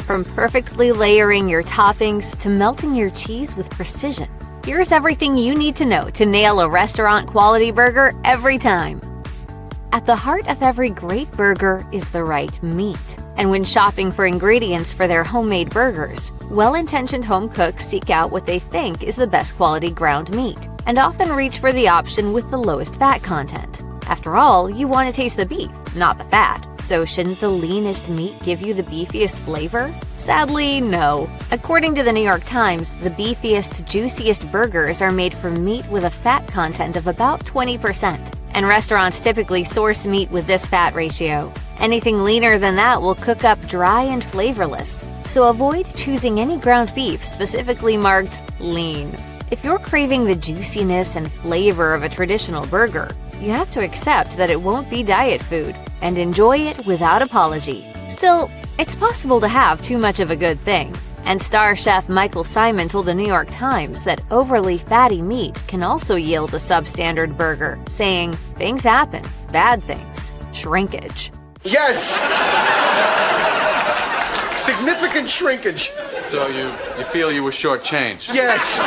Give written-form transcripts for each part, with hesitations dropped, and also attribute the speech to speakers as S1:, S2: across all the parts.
S1: From perfectly layering your toppings to melting your cheese with precision, here's everything you need to know to nail a restaurant-quality burger every time. At the heart of every great burger is the right meat. And when shopping for ingredients for their homemade burgers, well-intentioned home cooks seek out what they think is the best quality ground meat, and often reach for the option with the lowest fat content. After all, you want to taste the beef, not the fat. So shouldn't the leanest meat give you the beefiest flavor? Sadly, no. According to the New York Times, the beefiest, juiciest burgers are made from meat with a fat content of about 20%. And restaurants typically source meat with this fat ratio. Anything leaner than that will cook up dry and flavorless. So avoid choosing any ground beef specifically marked lean. If you're craving the juiciness and flavor of a traditional burger, you have to accept that it won't be diet food and enjoy it without apology. Still, it's possible to have too much of a good thing. And star chef Michael Symon told the New York Times that overly fatty meat can also yield a substandard burger, saying, "Things happen, bad things, shrinkage."
S2: Yes! Significant shrinkage.
S3: So you feel you were shortchanged?
S2: Yes!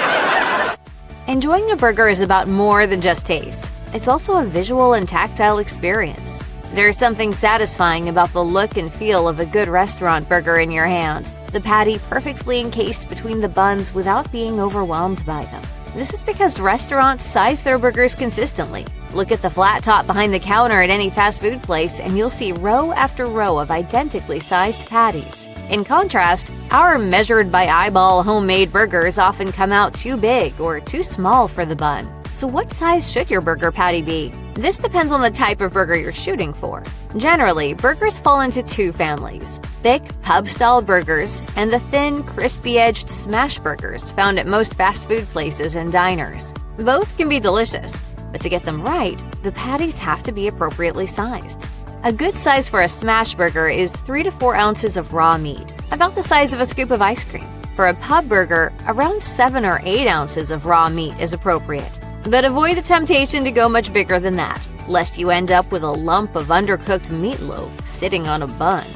S1: Enjoying a burger is about more than just taste. It's also a visual and tactile experience. There's something satisfying about the look and feel of a good restaurant burger in your hand, the patty perfectly encased between the buns without being overwhelmed by them. This is because restaurants size their burgers consistently. Look at the flat top behind the counter at any fast food place and you'll see row after row of identically sized patties. In contrast, our measured by eyeball homemade burgers often come out too big or too small for the bun. So what size should your burger patty be? This depends on the type of burger you're shooting for. Generally, burgers fall into two families: thick, pub-style burgers and the thin, crispy-edged smash burgers found at most fast food places and diners. Both can be delicious, but to get them right, the patties have to be appropriately sized. A good size for a smash burger is 3 to 4 ounces of raw meat, about the size of a scoop of ice cream. For a pub burger, around 7 or 8 ounces of raw meat is appropriate. But avoid the temptation to go much bigger than that, lest you end up with a lump of undercooked meatloaf sitting on a bun.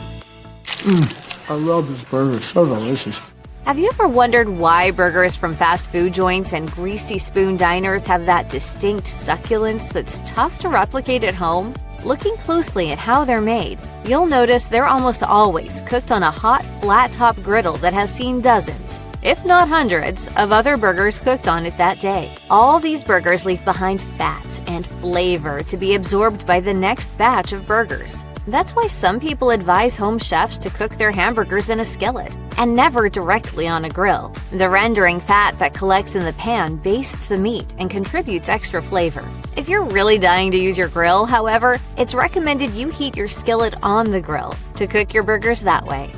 S4: I love this burger, it's so delicious.
S1: Have you ever wondered why burgers from fast food joints and greasy spoon diners have that distinct succulence that's tough to replicate at home? Looking closely at how they're made, you'll notice they're almost always cooked on a hot, flat-top griddle that has seen dozens, if not hundreds, of other burgers cooked on it that day. All these burgers leave behind fat and flavor to be absorbed by the next batch of burgers. That's why some people advise home chefs to cook their hamburgers in a skillet and never directly on a grill. The rendering fat that collects in the pan bastes the meat and contributes extra flavor. If you're really dying to use your grill, however, it's recommended you heat your skillet on the grill to cook your burgers that way.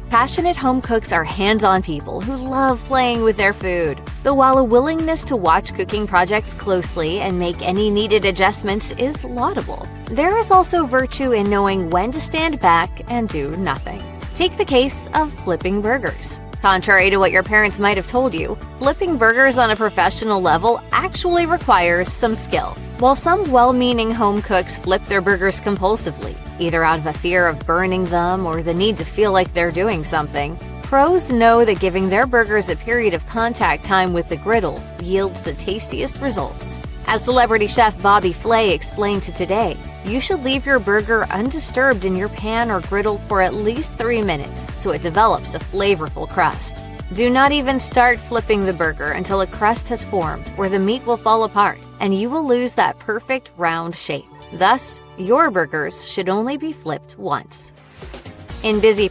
S1: Passionate home cooks are hands-on people who love playing with their food. But while a willingness to watch cooking projects closely and make any needed adjustments is laudable, there is also virtue in knowing when to stand back and do nothing. Take the case of flipping burgers. Contrary to what your parents might have told you, flipping burgers on a professional level actually requires some skill. While some well-meaning home cooks flip their burgers compulsively, either out of a fear of burning them or the need to feel like they're doing something, pros know that giving their burgers a period of contact time with the griddle yields the tastiest results. As celebrity chef Bobby Flay explained to Today, you should leave your burger undisturbed in your pan or griddle for at least 3 minutes so it develops a flavorful crust. Do not even start flipping the burger until a crust has formed, or the meat will fall apart and you will lose that perfect round shape. Thus, your burgers should only be flipped once. In busy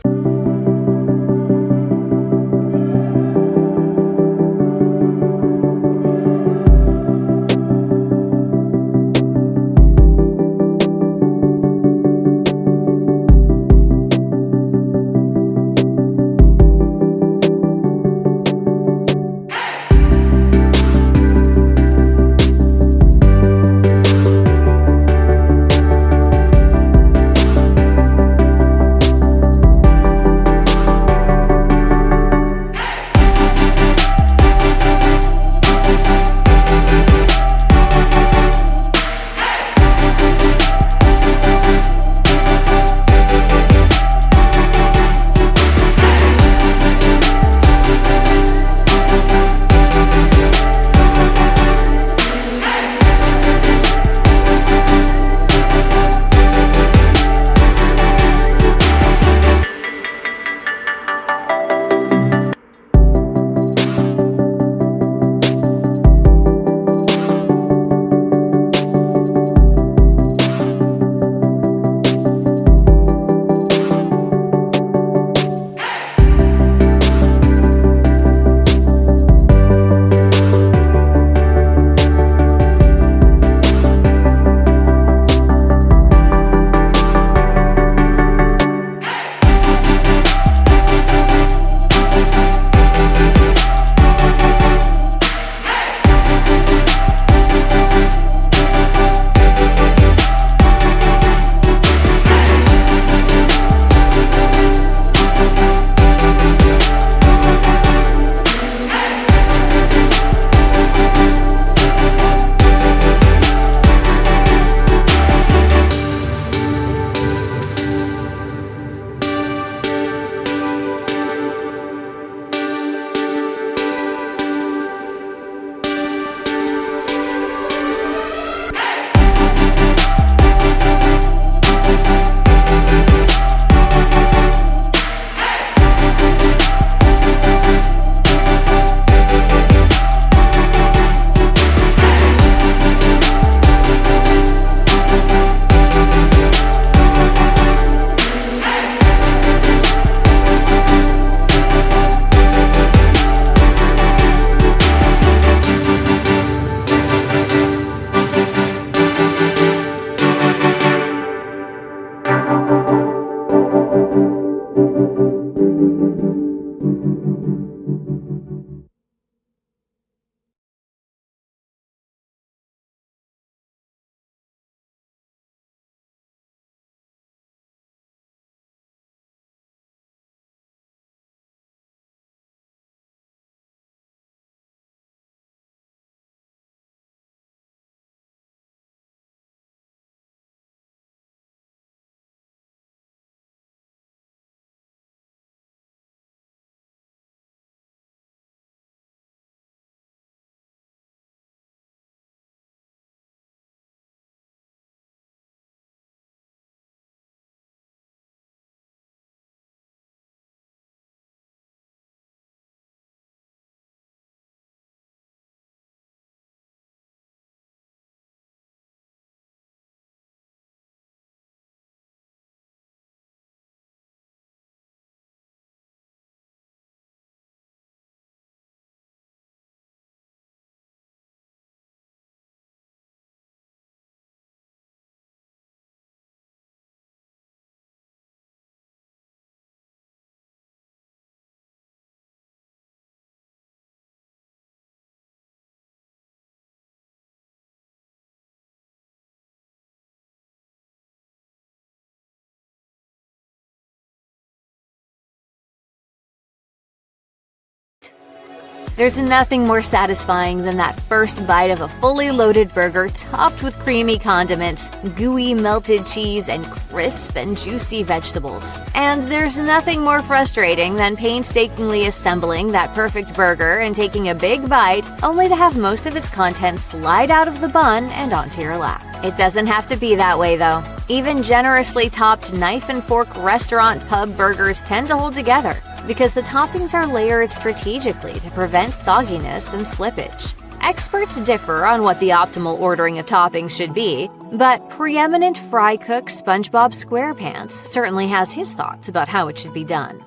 S1: There's nothing more satisfying than that first bite of a fully loaded burger topped with creamy condiments, gooey melted cheese, and crisp and juicy vegetables. And there's nothing more frustrating than painstakingly assembling that perfect burger and taking a big bite only to have most of its contents slide out of the bun and onto your lap. It doesn't have to be that way, though. Even generously topped knife and fork restaurant pub burgers tend to hold together because the toppings are layered strategically to prevent sogginess and slippage. Experts differ on what the optimal ordering of toppings should be, but preeminent fry cook SpongeBob SquarePants certainly has his thoughts about how it should be done.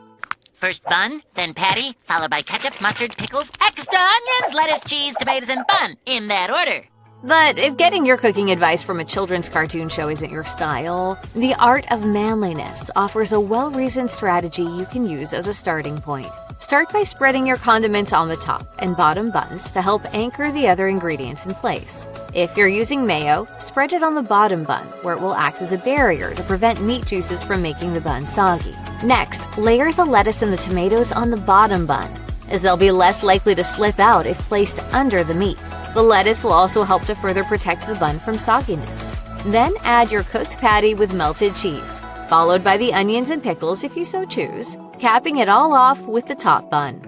S5: First bun, then patty, followed by ketchup, mustard, pickles, extra onions, lettuce, cheese, tomatoes, and bun, in that order.
S1: But if getting your cooking advice from a children's cartoon show isn't your style, The Art of Manliness offers a well-reasoned strategy you can use as a starting point. Start by spreading your condiments on the top and bottom buns to help anchor the other ingredients in place. If you're using mayo, spread it on the bottom bun, where it will act as a barrier to prevent meat juices from making the bun soggy. Next, layer the lettuce and the tomatoes on the bottom bun, as they'll be less likely to slip out if placed under the meat. The lettuce will also help to further protect the bun from sogginess. Then add your cooked patty with melted cheese, followed by the onions and pickles if you so choose, capping it all off with the top bun.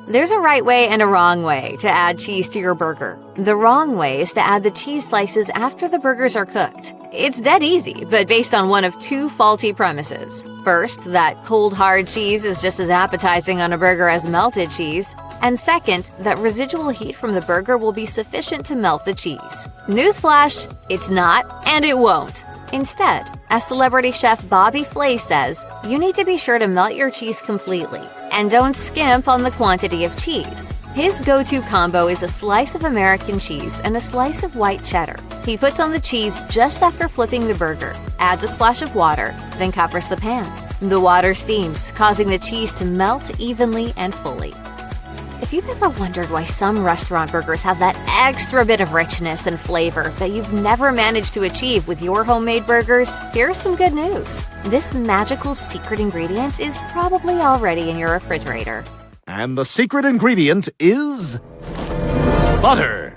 S1: There's a right way and a wrong way to add cheese to your burger. The wrong way is to add the cheese slices after the burgers are cooked. It's dead easy, but based on one of two faulty premises. First, that cold hard cheese is just as appetizing on a burger as melted cheese. And second, that residual heat from the burger will be sufficient to melt the cheese. Newsflash, it's not, and it won't. Instead, as celebrity chef Bobby Flay says, you need to be sure to melt your cheese completely, and don't skimp on the quantity of cheese. His go-to combo is a slice of American cheese and a slice of white cheddar. He puts on the cheese just after flipping the burger, adds a splash of water, then covers the pan. The water steams, causing the cheese to melt evenly and fully. If you've ever wondered why some restaurant burgers have that extra bit of richness and flavor that you've never managed to achieve with your homemade burgers, here's some good news. This magical secret ingredient is probably already in your refrigerator.
S6: And the secret ingredient is butter.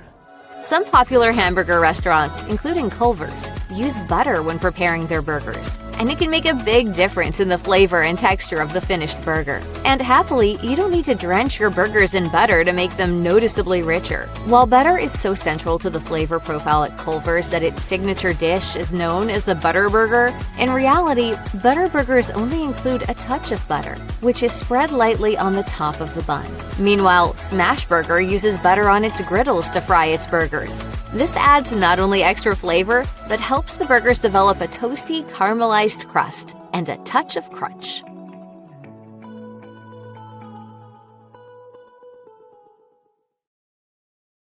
S1: Some popular hamburger restaurants, including Culver's, use butter when preparing their burgers, and it can make a big difference in the flavor and texture of the finished burger. And happily, you don't need to drench your burgers in butter to make them noticeably richer. While butter is so central to the flavor profile at Culver's that its signature dish is known as the Butter Burger, in reality, butter burgers only include a touch of butter, which is spread lightly on the top of the bun. Meanwhile, Smash Burger uses butter on its griddles to fry its burgers. This adds not only extra flavor, but helps the burgers develop a toasty, caramelized crust and a touch of crunch.